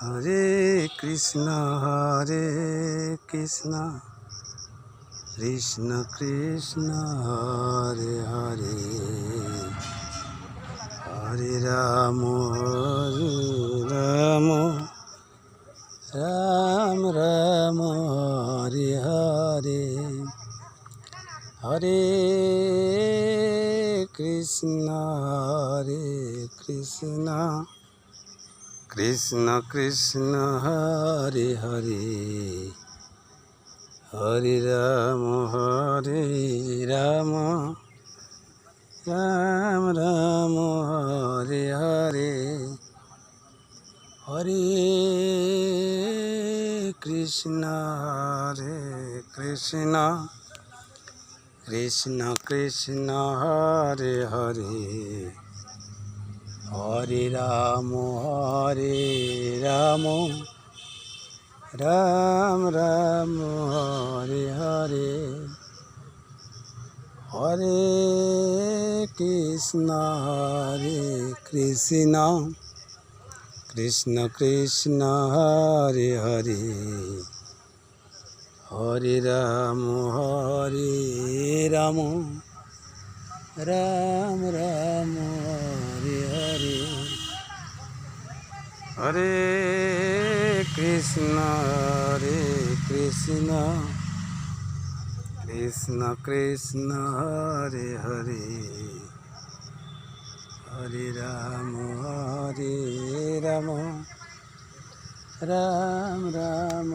হরে কৃষ্ণ কৃষ্ণ কৃষ্ণ হরে হরে হরে রাম রাম রাম রাম হরে হরে হরে কৃষ্ণ কৃষ্ণ কৃষ্ণ কৃষ্ণ হরে হরে হরে রাম রাম রাম হরে হরে হরে কৃষ্ণ কৃষ্ণ কৃষ্ণ কৃষ্ণ হরে হরে হরে রাম রাম রাম হরে হরে হরে কৃষ্ণ কৃষ্ণ কৃষ্ণ কৃষ্ণ হরে হরে হরে রাম রাম রাম রাম হরে হরে হরে কৃষ্ণ কৃষ্ণ কৃষ্ণ কৃষ্ণ হরে হরে হরে রাম রাম রাম রাম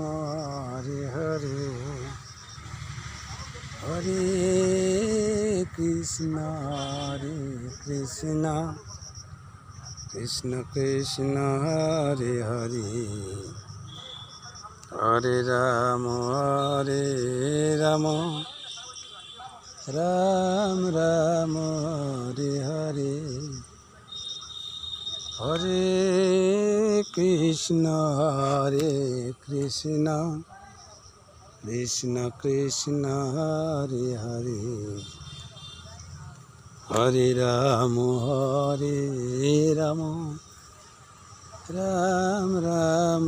হরে হরে হরে কৃষ্ণ কৃষ্ণ কৃষ্ণ কৃষ্ণ হরে হরে হরে রাম রাম রাম রাম হরে হরে হরে কৃষ্ণ কৃষ্ণ কৃষ্ণ কৃষ্ণ হরে হরে হরে রাম রাম রাম রাম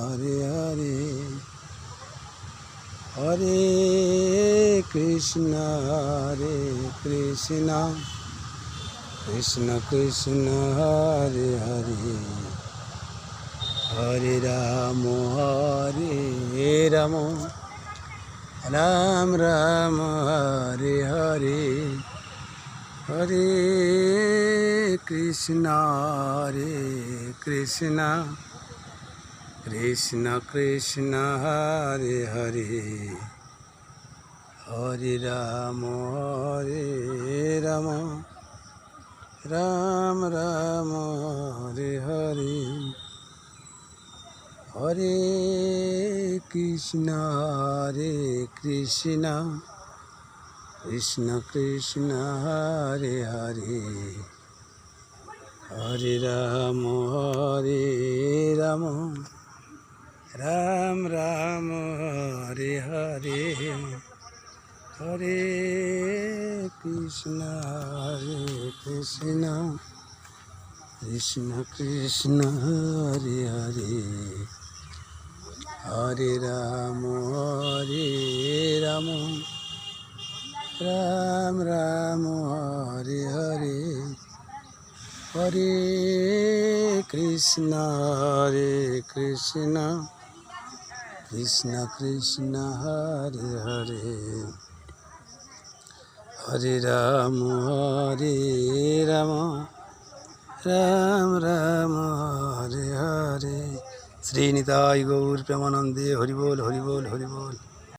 হরে হরে হরে কৃষ্ণ কৃষ্ণ কৃষ্ণ কৃষ্ণ হরে হরে হরে রাম রাম রাম রাম হরে হরে হরে কৃষ্ণ কৃষ্ণ কৃষ্ণ কৃষ্ণ হরে হরে হরে রাম রাম রাম রাম হরে হরে হরে কৃষ্ণ কৃষ্ণ কৃষ্ণ কৃষ্ণ হরে হরে হরে রাম রাম রাম রাম হরে হরে হরে কৃষ্ণ কৃষ্ণ কৃষ্ণ কৃষ্ণ হরে হরে হরে রাম রাম রাম রাম হরে হরে হরে কৃষ্ণ কৃষ্ণ কৃষ্ণ কৃষ্ণ হরে হরে হরে রাম রাম রাম রাম হরে হরে শ্রী নিতাই গৌর প্রেমানন্দে হরি বল হরি বল হরি বল।